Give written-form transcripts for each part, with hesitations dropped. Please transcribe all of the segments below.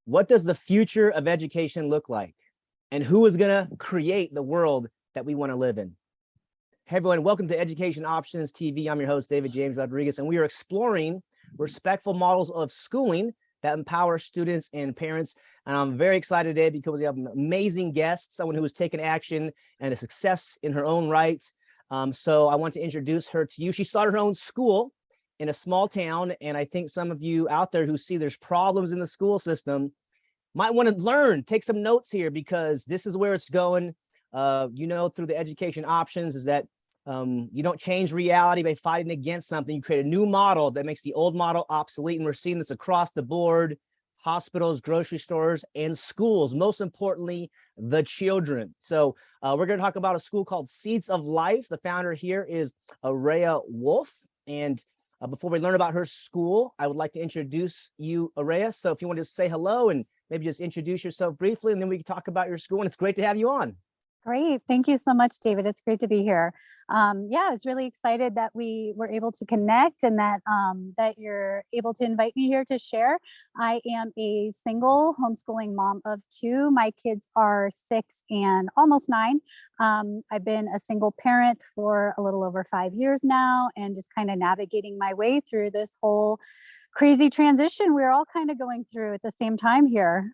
What does the future of education look like? And who is going to create the world that we want to live in? Hey everyone, welcome to Education Options TV. I'm your host, David James Rodriguez, and we are exploring respectful models of schooling that empower students and parents. And I'm very excited today because we have an amazing guest, someone who has taken action and a success in her own right. So I want to introduce her to you. She started her own school in a small town, and I think some of you out there who see there's problems in the school system might want to learn, take some notes here, because this is where it's going. Through the education options is that you don't change reality by fighting against something. You create a new model that makes the old model obsolete. And we're seeing this across the board: hospitals, grocery stores, and schools. Most importantly, the children. So we're going to talk about a school called Seeds of Life. The founder here is Aurea Wolf. And before we learn about her school, I would like to introduce you, Aurea. So if you want to say hello and maybe just introduce yourself briefly, and then we can talk about your school. And it's great to have you on. Great. Thank you so much, David. It's great to be here. I was really excited that we were able to connect and that you're able to invite me here to share. I am a single homeschooling mom of two. My kids are 6 and almost 9. I've been a single parent for a little over 5 years now, and just kind of navigating my way through this whole crazy transition we're all kind of going through at the same time here.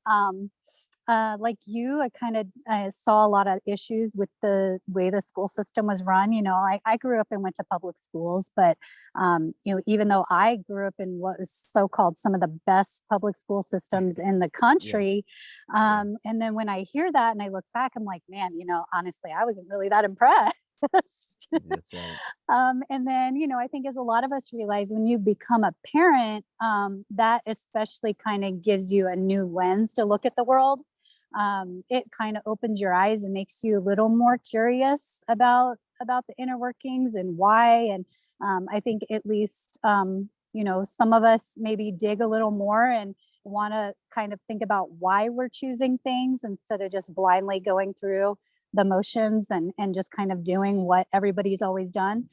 Like you, I kind of saw a lot of issues with the way the school system was run. I grew up and went to public schools, but, even though I grew up in what was so-called some of the best public school systems in the country. And then when I hear that and I look back, I'm like, man, honestly, I wasn't really that impressed. That's right. And then, I think as a lot of us realize, when you become a parent, that especially kind of gives you a new lens to look at the world. It kind of opens your eyes and makes you a little more curious about the inner workings and why. And I think at least, some of us maybe dig a little more and want to kind of think about why we're choosing things instead of just blindly going through the motions and just kind of doing what everybody's always done.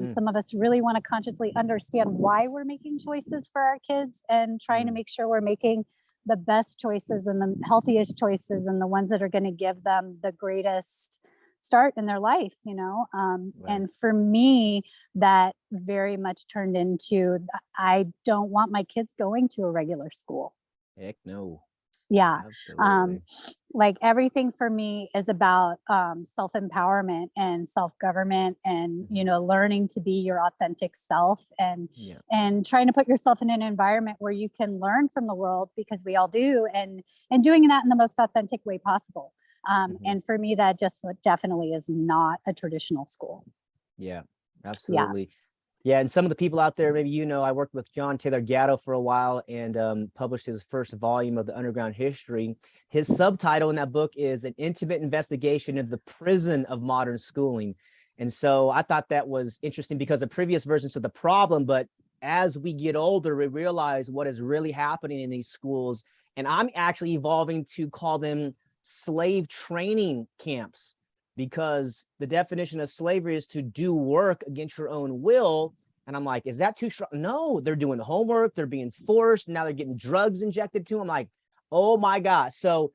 Some of us really want to consciously understand why we're making choices for our kids and trying to make sure we're making the best choices and the healthiest choices and the ones that are going to give them the greatest start in their life, Right. And for me, that very much turned into, I don't want my kids going to a regular school. Heck no. Yeah. Absolutely. Like everything for me is about self-empowerment and self-government and, learning to be your authentic self and trying to put yourself in an environment where you can learn from the world, because we all do, and doing that in the most authentic way possible. And for me, that just definitely is not a traditional school. Yeah, absolutely. Yeah, and some of the people out there, maybe I worked with John Taylor Gatto for a while and published his first volume of the Underground History. His subtitle in that book is An Intimate Investigation into the Prison of Modern Schooling. And so I thought that was interesting because the previous version said the problem, but as we get older, we realize what is really happening in these schools. And I'm actually evolving to call them slave training camps, because the definition of slavery is to do work against your own will. And I'm like, is that too strong? No, they're doing the homework, they're being forced, now they're getting drugs injected to them. I'm like, oh my gosh. So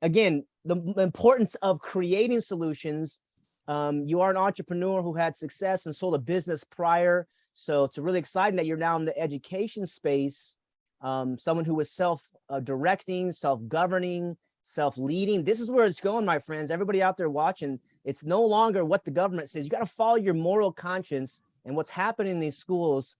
again, the importance of creating solutions. You are an entrepreneur who had success and sold a business prior. So it's really exciting that you're now in the education space, someone who is self-directing, self-governing, self-leading. This is where it's going, my friends. Everybody out there watching, it's no longer what the government says. You got to follow your moral conscience, and what's happening in these schools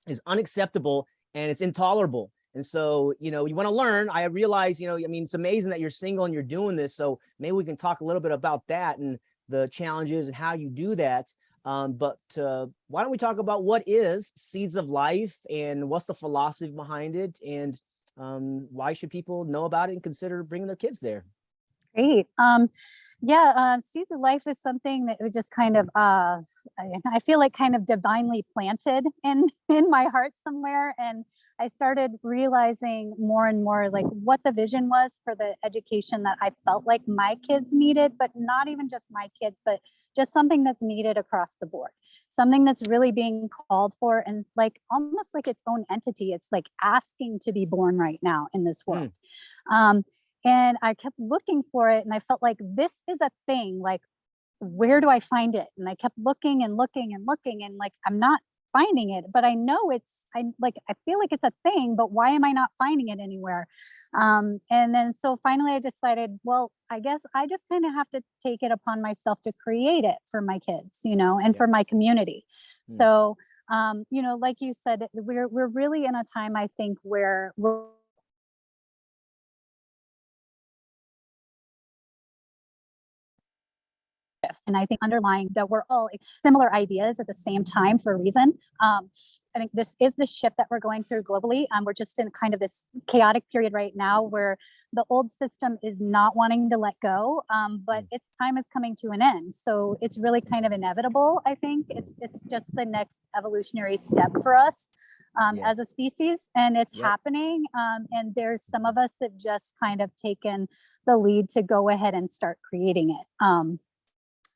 is unacceptable and it's intolerable. And so, you want to learn. I realize, it's amazing that you're single and you're doing this. So maybe we can talk a little bit about that and the challenges and how you do that. But why don't we talk about what is Seeds of Life and what's the philosophy behind it, and why should people know about it and consider bringing their kids there? Great. Seeds of Life is something that was just kind of, I feel like kind of divinely planted in my heart somewhere. And I started realizing more and more like what the vision was for the education that I felt like my kids needed, but not even just my kids, but just something that's needed across the board, something that's really being called for and like almost like its own entity. It's like asking to be born right now in this world. Um, and I kept looking for it and I felt like this is a thing. Like, where do I find it? And I kept looking and looking and looking and like I'm not finding it, but I know I feel like it's a thing, but why am I not finding it anywhere? And then so finally I decided, well, I guess I just kind of have to take it upon myself to create it for my kids, and Yeah. for my community. Mm. So like you said, we're really in a time I think where we're and I think underlying that we're all similar ideas at the same time for a reason. I think this is the shift that we're going through globally. We're just in kind of this chaotic period right now where the old system is not wanting to let go, but its time is coming to an end. So it's really kind of inevitable. I think it's just the next evolutionary step for us as a Yes. species, and it's Yep. happening. And there's some of us that just kind of taken the lead to go ahead and start creating it.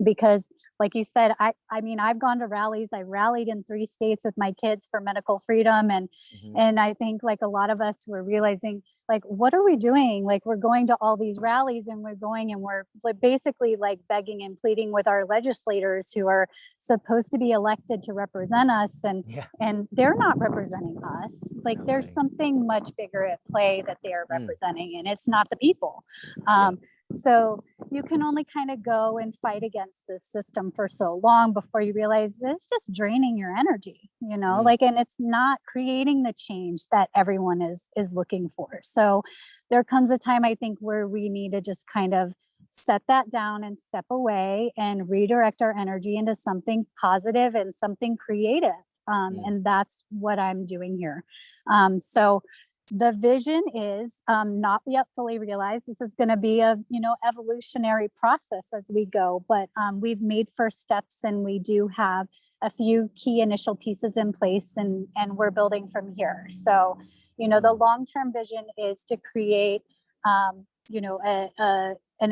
Because like you said, I mean, I've gone to rallies. I rallied in 3 states with my kids for medical freedom. And Hmm. and I think like a lot of us were realizing like, what are we doing? Like we're going to all these rallies and we're going and we're basically like begging and pleading with our legislators who are supposed to be elected to represent us, and Yeah. and they're not representing us. Like No there's way. something much bigger at play that they are Mm. representing, and it's not the people. Yeah. So you can only kind of go and fight against this system for so long before you realize it's just draining your energy, Mm. like, and it's not creating the change that everyone is looking for. So there comes a time I think where we need to just kind of set that down and step away and redirect our energy into something positive and something creative. Mm. And that's what I'm doing here. So the vision is not yet fully realized. This is going to be a evolutionary process as we go, but we've made first steps and we do have a few key initial pieces in place, and we're building from here. So the long-term vision is to create an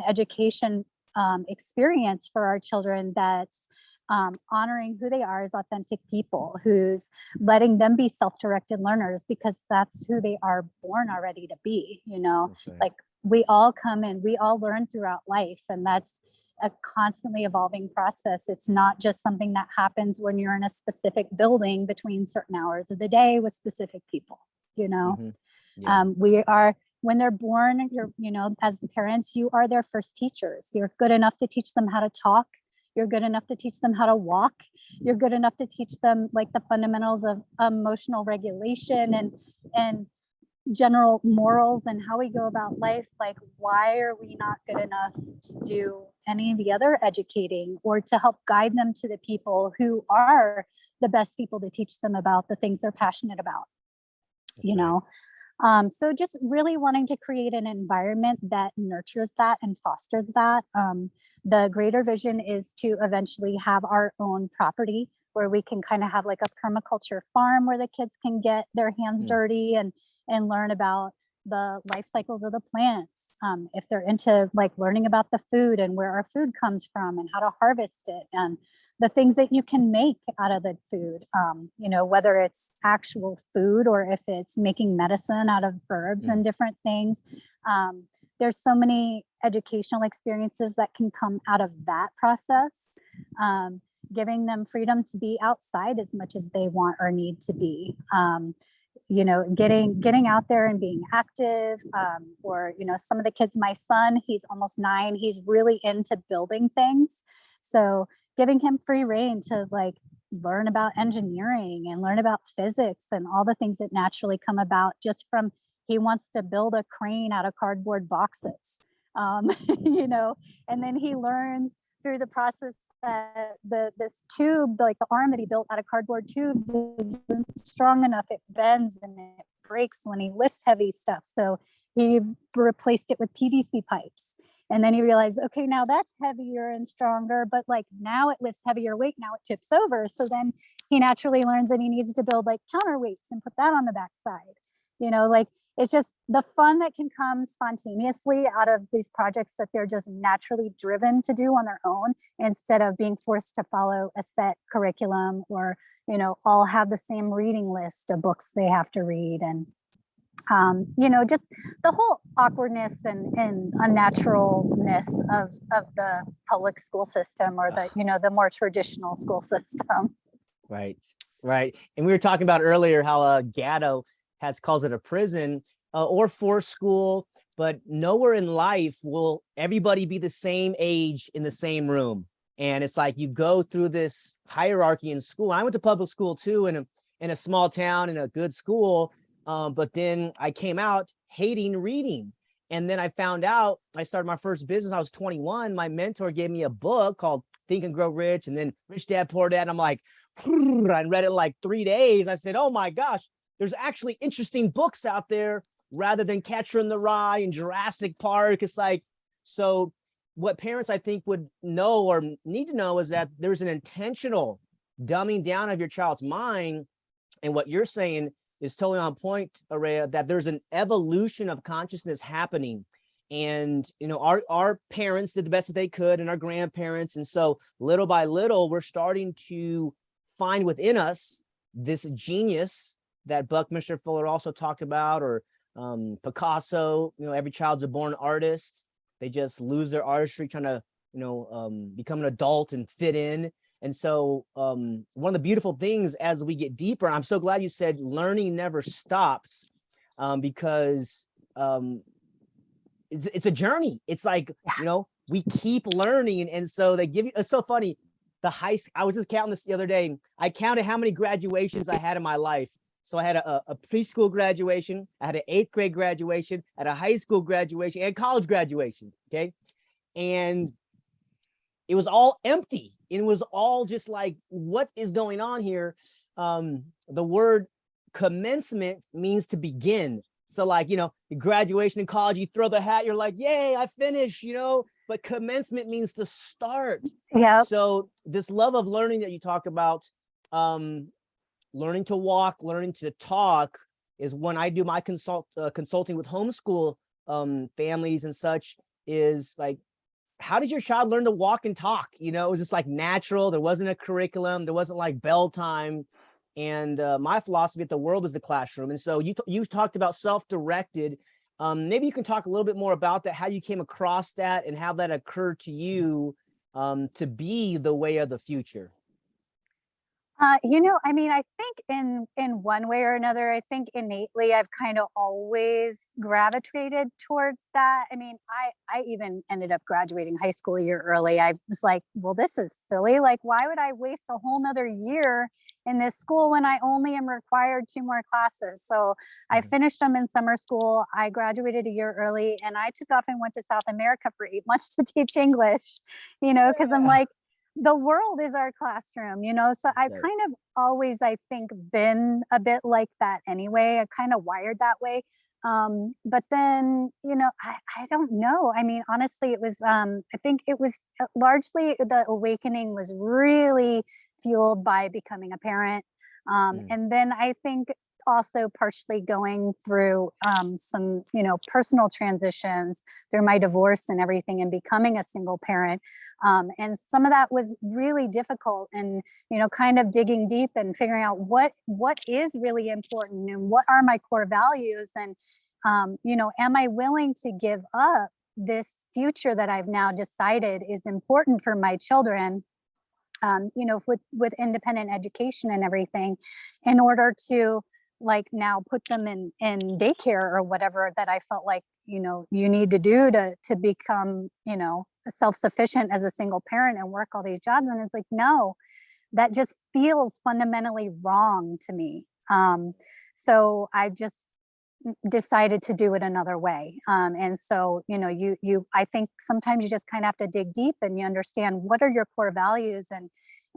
education experience for our children that's honoring who they are as authentic people, who's letting them be self-directed learners because that's who they are born already to be. That's right. Like we all come in, we all learn throughout life, and that's a constantly evolving process. It's not just something that happens when you're in a specific building between certain hours of the day with specific people. Hmm. Yeah. We are, when they're born, as the parents, you are their first teachers. You're good enough to teach them how to talk. You're good enough to teach them how to walk. You're good enough to teach them like the fundamentals of emotional regulation and general morals and how we go about life. Like, why are we not good enough to do any of the other educating or to help guide them to the people who are the best people to teach them about the things they're passionate about? That's you right. know so just really wanting to create an environment that nurtures that and fosters that. The greater vision is to eventually have our own property where we can kind of have like a permaculture farm where the kids can get their hands Mm. dirty and learn about the life cycles of the plants. If they're into like learning about the food and where our food comes from and how to harvest it and the things that you can make out of the food, whether it's actual food or if it's making medicine out of herbs Mm. and different things. There's so many educational experiences that can come out of that process, giving them freedom to be outside as much as they want or need to be. Getting out there and being active, or some of the kids, my son, he's almost 9, he's really into building things, so giving him free reign to like learn about engineering and learn about physics and all the things that naturally come about just from, he wants to build a crane out of cardboard boxes. um, and then he learns through the process that this tube, like the arm that he built out of cardboard tubes, isn't strong enough. It bends and it breaks when he lifts heavy stuff. So he replaced it with PVC pipes. And then you realize, okay, now that's heavier and stronger, but like now it lifts heavier weight, now it tips over. So then he naturally learns that he needs to build like counterweights and put that on the backside. Like it's just the fun that can come spontaneously out of these projects that they're just naturally driven to do on their own, instead of being forced to follow a set curriculum, or all have the same reading list of books they have to read. And just the whole awkwardness and unnaturalness of the public school system, or the more traditional school system. Right, right. And we were talking about earlier how Gatto calls it a prison or forced school, but nowhere in life will everybody be the same age in the same room. And it's like you go through this hierarchy in school. I went to public school too, in a small town, in a good school. But then I came out hating reading. And then I found out, I started my first business. I was 21. My mentor gave me a book called Think and Grow Rich, and then Rich Dad Poor Dad. And I'm like, I read it in like 3 days. I said, oh my gosh, there's actually interesting books out there rather than Catcher in the Rye and Jurassic Park. It's like, so what parents I think would know or need to know is that there's an intentional dumbing down of your child's mind. And what you're saying is totally on point, Aurea, that there's an evolution of consciousness happening. And our parents did the best that they could, and our grandparents. And so little by little, we're starting to find within us this genius that Buckminster Fuller also talked about, or Picasso. Every child's a born artist. They just lose their artistry trying to become an adult and fit in. And so one of the beautiful things as we get deeper, and I'm so glad you said learning never stops, because it's a journey. It's like, we keep learning. And so they give you, it's so funny. I was just counting this the other day. I counted how many graduations I had in my life. So I had a preschool graduation, I had an 8th grade graduation, I had a high school graduation, and college graduation. Okay. And it was all empty. It was all just like, what is going on here? The word commencement means to begin. So like, graduation in college, you throw the hat, you're like, yay, I finished, but commencement means to start. Yeah. So this love of learning that you talk about, learning to walk, learning to talk, is when I do my consulting with homeschool families and such, is like, how did your child learn to walk and talk? It was just like natural. There wasn't a curriculum. There wasn't like bell time. And my philosophy at the world is the classroom. And so you talked about self-directed. Maybe you can talk a little bit more about that, how you came across that and how that occurred to you to be the way of the future. I think in one way or another, I think innately I've kind of always gravitated towards that. I even ended up graduating high school a year early. I was like, well, this is silly. Like, why would I waste a whole nother year in this school when I only am required 2 more classes? So I finished them in summer school. I graduated a year early, and I took off and went to South America for 8 months to teach English, because I'm like, the world is our classroom, so I've kind of always, I think, been a bit like that anyway. I kind of wired that way. But then, I don't know. Honestly, it was, I think it was largely the awakening was really fueled by becoming a parent. And then I think also partially going through some, personal transitions through my divorce and everything, and becoming a single parent. And some of that was really difficult, and, kind of digging deep and figuring out what is really important and what are my core values. And, am I willing to give up this future that I've now decided is important for my children, with independent education and everything, in order to like now put them in daycare or whatever that I felt like, you need to do to become, self-sufficient as a single parent and work all these jobs. And it's like, no, that just feels fundamentally wrong to me. So I just decided to do it another way. And so, I think sometimes you just kind of have to dig deep, and you understand what are your core values,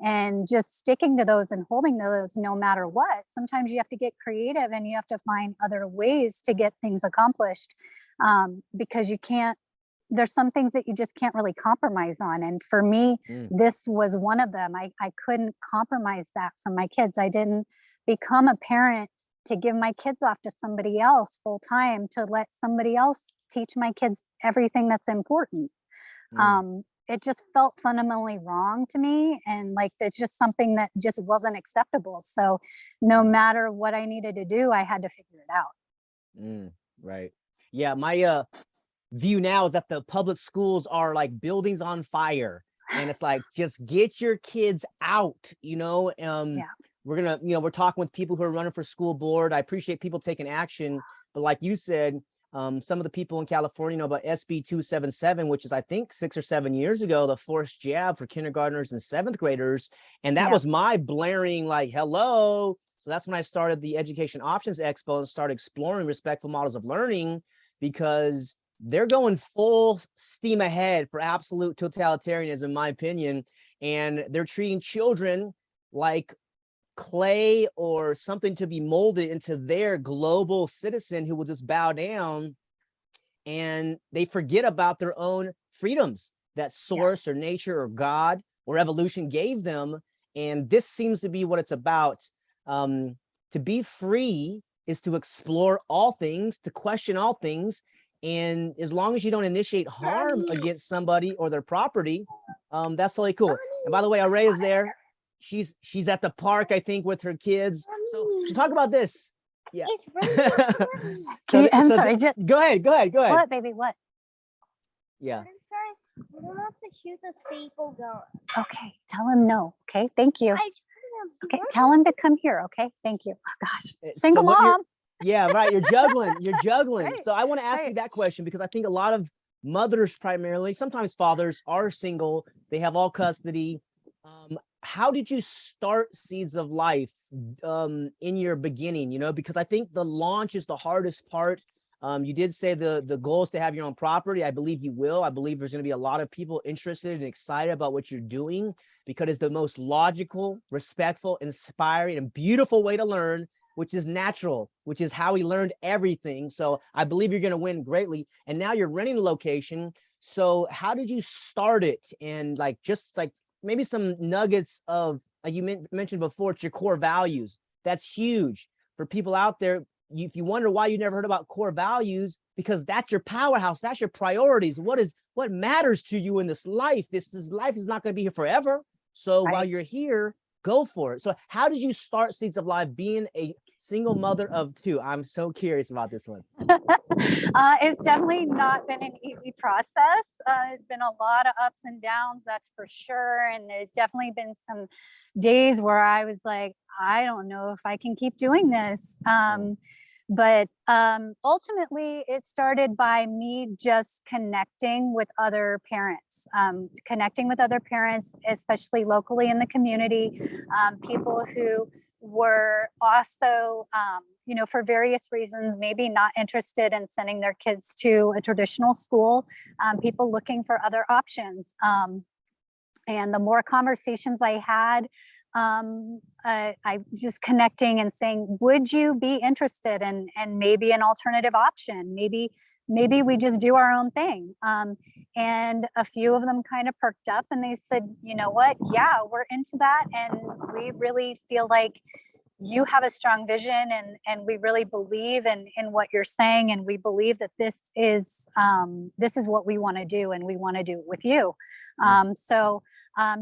and just sticking to those and holding to those no matter what. Sometimes you have to get creative, and you have to find other ways to get things accomplished, because you can't there's some things that you just can't really compromise on. And for me, Mm, this was one of them. I couldn't compromise that for my kids. I didn't become a parent to give my kids off to somebody else full time, to let somebody else teach my kids everything that's important. mm, It just felt fundamentally wrong to me. And like, it's just something that just wasn't acceptable. So no mm, matter what I needed to do, I had to figure it out. right. Yeah, my view now is that the public schools are like buildings on fire, and it's like, just get your kids out, you know. Yeah. We're gonna, we're talking with people who are running for school board. I appreciate people taking action, but like you said, some of the people in California know about SB 277, which is, I think, 6 or 7 years ago, the forced jab for kindergartners and seventh graders. And that Yeah. was my blaring, like, hello. So that's when I started the Education Options Expo and started exploring respectful models of learning, because they're going full steam ahead for absolute totalitarianism, in my opinion. And they're treating children like clay or something to be molded into their global citizen who will just bow down, and they forget about their own freedoms that Yeah. source or nature or God or evolution gave them. And this seems to be what it's about. um, to be free is to explore all things, to question all things, and as long as you don't initiate harm against somebody or their property, that's totally cool. And by the way, Aurea is there. She's at the park, I think, with her kids. So talk about this. Yeah. It's really Can So you, I'm so sorry. Just, go ahead, go ahead, go ahead. what, baby? What? Yeah. We don't have to shoot the staple gun. Okay. Tell him no. Okay. Thank you. I Okay. Tell him to come here. Okay. Thank you. Oh, gosh. So Single what you're, mom. yeah, right. You're juggling. You're juggling. Right, So I want to ask right. you that question, because I think a lot of mothers, primarily, sometimes fathers, are single. They have all custody. How did you start Seeds of Life in your beginning? Because I think the launch is the hardest part. You did say the goal is to have your own property. I believe you will. I believe there's going to be a lot of people interested and excited about what you're doing, because it's the most logical, respectful, inspiring, and beautiful way to learn, which is natural, which is how we learned everything. So I believe you're going to win greatly. And now you're renting a location. So how did you start it? And like, just like maybe some nuggets of, like you mentioned before, it's your core values. That's huge for people out there. If you wonder why you never heard about core values, because that's your powerhouse, that's your priorities. What matters to you in this life? This life is not going to be here forever. So while Right. you're here, go for it. So how did you start Seeds of Life being a single mother of two? I'm so curious about this one. It's definitely not been an easy process. There's been a lot of ups and downs, that's for sure. And there's definitely been some days where I was like, I don't know if I can keep doing this. But ultimately, it started by me just connecting with other parents, especially locally in the community, people who were also, for various reasons, maybe not interested in sending their kids to a traditional school, people looking for other options. And the more conversations I had, I just connecting and saying, would you be interested in, and maybe an alternative option? Maybe we just do our own thing. And a few of them kind of perked up and they said, you know what? Yeah, we're into that. And we really feel like you have a strong vision, and we really believe in what you're saying. And we believe that this is what we want to do, and we want to do it with you. So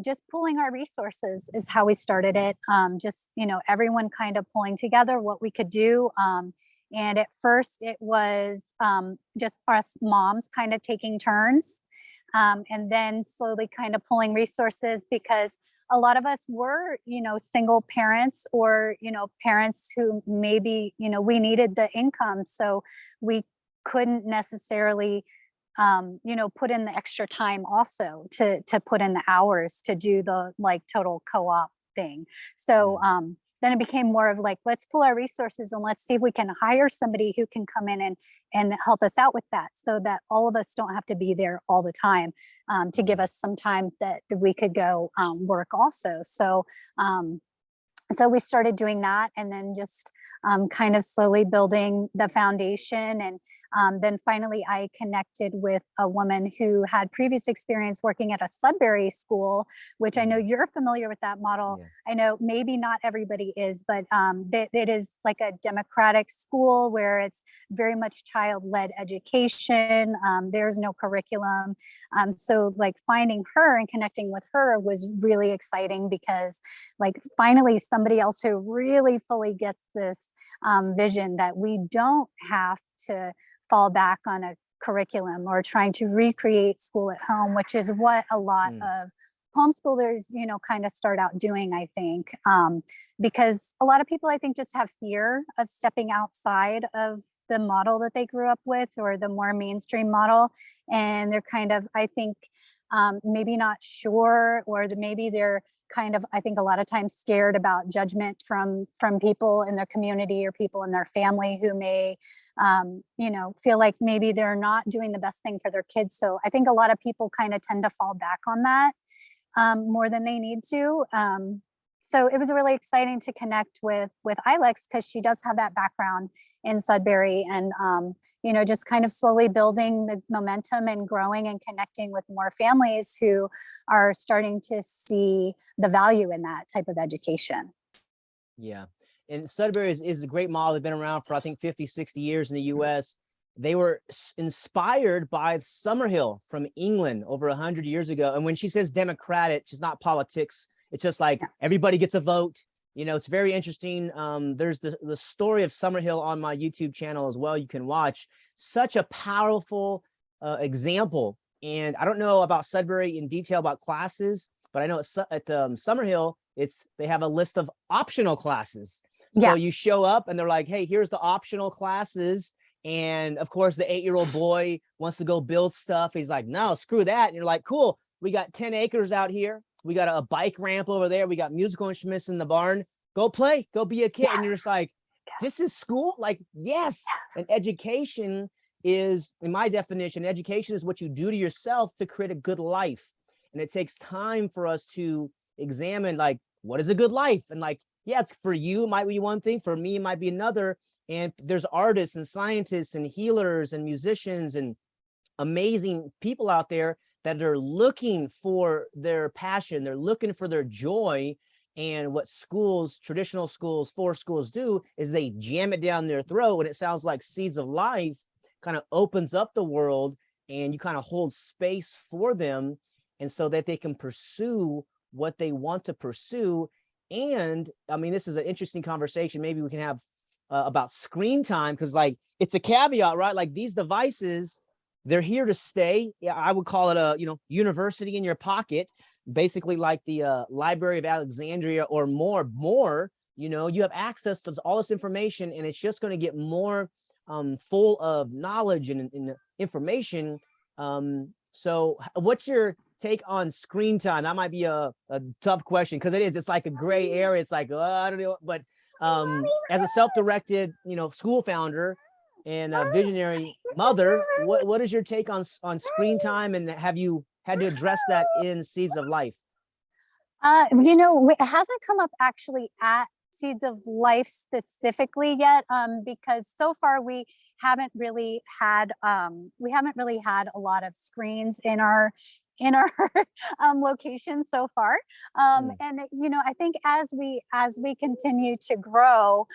just pooling our resources is how we started it. Just, everyone kind of pulling together what we could do. And at first it was just us moms kind of taking turns, and then slowly kind of pulling resources, because a lot of us were, single parents, or, parents who maybe, we needed the income. So we couldn't necessarily put in the extra time also to put in the hours to do the like total co-op thing. So then it became more of like, let's pull our resources and let's see if we can hire somebody who can come in and help us out with that, so that all of us don't have to be there all the time, to give us some time that we could go work also. So so we started doing that, and then just kind of slowly building the foundation. And Then finally, I connected with a woman who had previous experience working at a Sudbury school, which I know you're familiar with that model. Yeah. I know maybe not everybody is, but it is like a democratic school where it's very much child-led education. There's no curriculum. So like finding her and connecting with her was really exciting, because like finally somebody else who really fully gets this vision that we don't have to fall back on a curriculum or trying to recreate school at home, which is what a lot of homeschoolers, you know, kind of start out doing, I think, because a lot of people, I think, just have fear of stepping outside of the model that they grew up with, or the more mainstream model. And they're kind of, I think, maybe not sure, or maybe they're kind of, I think a lot of times scared about judgment from people in their community or people in their family who may, you know, feel like maybe they're not doing the best thing for their kids. So I think a lot of people kind of tend to fall back on that more than they need to. So it was really exciting to connect with Ilex, because she does have that background in Sudbury, and you know, just kind of slowly building the momentum and growing and connecting with more families who are starting to see the value in that type of education. Yeah. And Sudbury is a great model. They've been around for, I think, 50, 60 years in the US. They were inspired by Summerhill from England over 100 years ago. And when she says democratic, she's not politics. It's just like everybody gets a vote. You know, it's very interesting. There's the story of Summerhill on my YouTube channel as well. You can watch. Such a powerful example. And I don't know about Sudbury in detail about classes, but I know at Summerhill, they have a list of optional classes. So you show up and they're like, hey, here's the optional classes. And of course, the 8-year-old boy wants to go build stuff. He's like, no, screw that. And you're like, cool, we got 10 acres out here. We got a bike ramp over there. We got musical instruments in the barn. Go play, go be a kid. And you're just like, this is school? Like, yes. And education is, in my definition, education is what you do to yourself to create a good life. And it takes time for us to examine, like, what is a good life? And like, yeah, it's for you, it might be one thing. For me, it might be another. And there's artists and scientists and healers and musicians and amazing people out there that are looking for their passion. They're looking for their joy. And what schools, traditional schools, forest schools do is they jam it down their throat. And it sounds like Seeds of Life kind of opens up the world, and you kind of hold space for them, and so that they can pursue what they want to pursue. And I mean, this is an interesting conversation maybe we can have about screen time, because like it's a caveat, right? Like these devices, they're here to stay. Yeah, I would call it a, you know, university in your pocket, basically like the Library of Alexandria or more, you know, you have access to all this information, and it's just going to get more full of knowledge and information. So what's your take on screen time? That might be a tough question, because it's like a gray area. It's like, I don't know, but as a self-directed, you know, school founder and a visionary mother, what is your take on screen time, and have you had to address that in Seeds of Life? You know, it hasn't come up actually at Seeds of Life specifically yet, because so far we haven't really had a lot of screens in our location so far. And you know, I think as we continue to grow,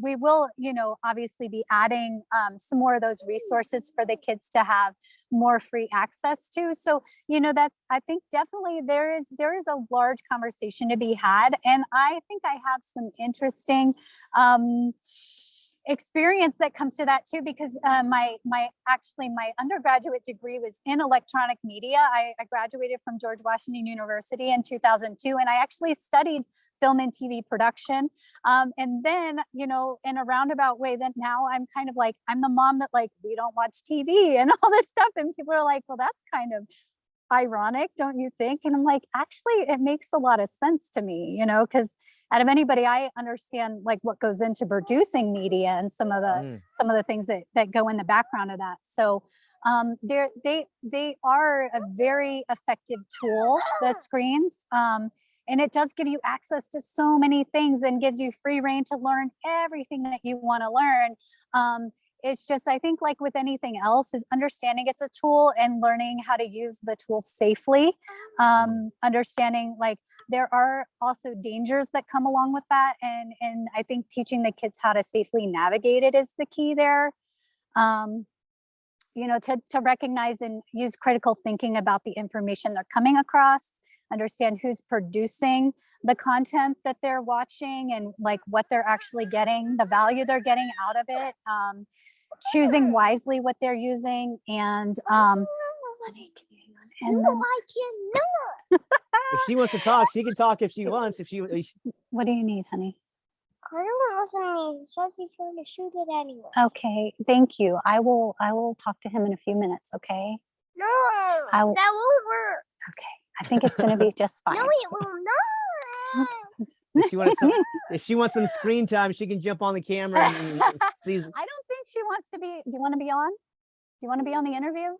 we will, you know, obviously be adding some more of those resources for the kids to have more free access to. So, you know, I think definitely there is a large conversation to be had. And I think I have some interesting experience that comes to that too, because my undergraduate degree was in electronic media. I graduated from George Washington University in 2002, and I actually studied film and TV production. And then, you know, in a roundabout way, then now I'm kind of like, I'm the mom that like, we don't watch TV and all this stuff. And people are like, well, that's kind of ironic, don't you think? And I'm like, actually, it makes a lot of sense to me, you know, because out of anybody, I understand like what goes into producing media and some of the things that go in the background of that. So they are a very effective tool, the screens. And it does give you access to so many things and gives you free reign to learn everything that you want to learn. it's just, I think like with anything else, is understanding it's a tool and learning how to use the tool safely. Understanding like there are also dangers that come along with that. And I think teaching the kids how to safely navigate it is the key there. You know, to recognize and use critical thinking about the information they're coming across, understand who's producing the content that they're watching and like what they're actually getting, the value they're getting out of it, choosing wisely what they're using, and honey, can you hang on? And No, then, I cannot. If she wants to talk, she can talk if she wants. If she what do you need, honey? Carter won't listen to me, so he's trying to shoot it anyway. Okay, thank you. I will talk to him in a few minutes, okay? No, I will- that won't work. Okay. I think it's gonna be just fine. No, it will not. if she wants some screen time, she can jump on the camera and sees. I don't think she wants to be. Do you want to be on? Do you want to be on the interview?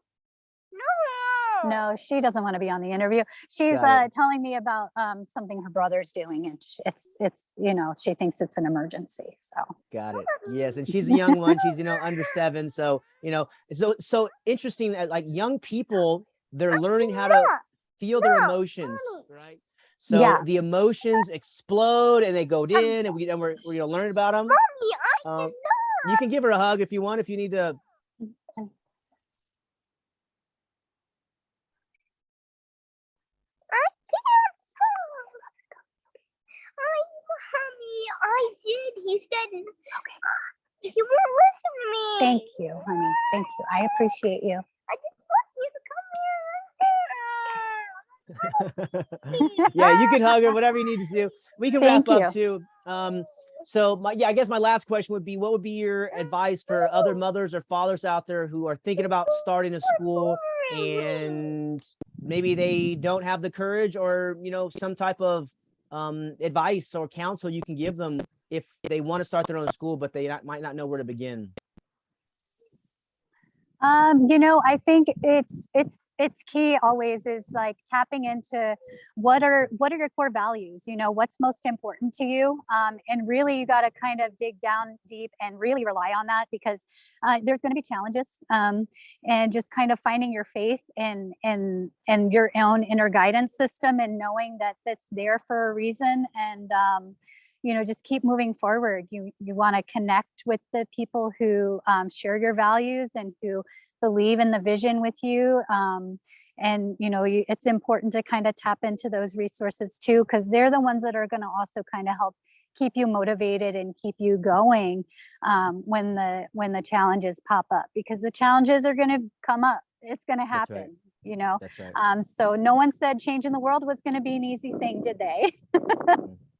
No. No, she doesn't want to be on the interview. She's Got it. telling me about something her brother's doing, and it's you know, she thinks it's an emergency. So Got it. Yes, and she's a young one. She's under 7, so so interesting that like young people, they're learning how to feel their emotions, right? So Yeah. the emotions explode and they go in, and we're learning about them. Mommy, You can give her a hug if you want. If you need to. I did. He said, okay. He won't listen to me. thank you, honey. Thank you. I appreciate you. I just want you to come here. Yeah, you can hug her, whatever you need to do. We can Thank wrap up too. So I guess my last question would be, what would be your advice for other mothers or fathers out there who are thinking about starting a school and maybe they don't have the courage, or some type of advice or counsel you can give them if they want to start their own school, but they might not know where to begin? I think it's key always is like tapping into what are your core values, what's most important to you. And really you got to kind of dig down deep and really rely on that, because there's going to be challenges, and just kind of finding your faith and your own inner guidance system, and knowing that that's there for a reason. And just keep moving forward. You want to connect with the people who share your values and who believe in the vision with you. And it's important to kind of tap into those resources too, because they're the ones that are going to also kind of help keep you motivated and keep you going when the challenges pop up, because the challenges are going to come up. It's going to happen. That's right. So no one said changing the world was going to be an easy thing, did they?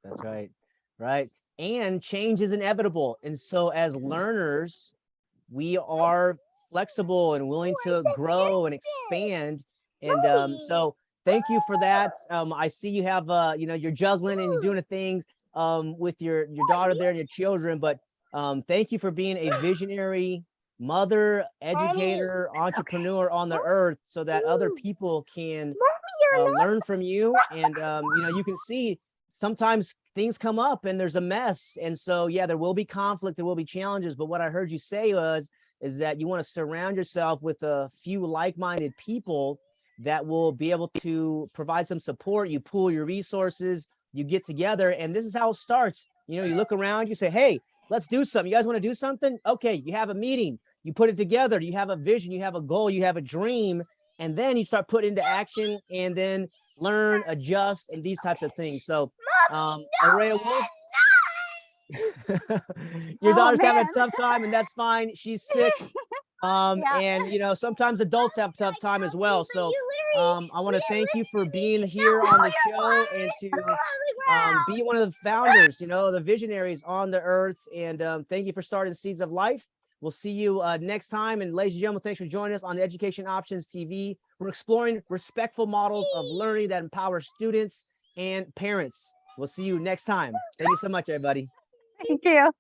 That's right. Right. And change is inevitable. And so as learners, we are flexible and willing to grow and expand. And so thank you for that. I see you have, you're juggling and you're doing the things with your daughter there and your children, but thank you for being a visionary mother, educator, entrepreneur on the earth, so that other people can learn from you. And, you can see sometimes things come up and there's a mess. And so, yeah, there will be conflict, there will be challenges. But what I heard you say is that you want to surround yourself with a few like-minded people that will be able to provide some support. You pool your resources, you get together, and this is how it starts. You look around, you say, hey, let's do something. You guys want to do something? Okay, you have a meeting, you put it together, you have a vision, you have a goal, you have a dream, and then you start putting into action, and then learn, adjust, and these types of things. So Aurea, your daughter's having a tough time, and that's fine. She's 6. And sometimes adults have a tough time as well. So I want to thank you for being here on the show, and to be one of the founders, the visionaries on the earth. And thank you for starting Seeds of Life. We'll see you next time. And ladies and gentlemen, thanks for joining us on Education Options TV. We're exploring respectful models of learning that empower students and parents. We'll see you next time. Thank you so much, everybody. Thank you.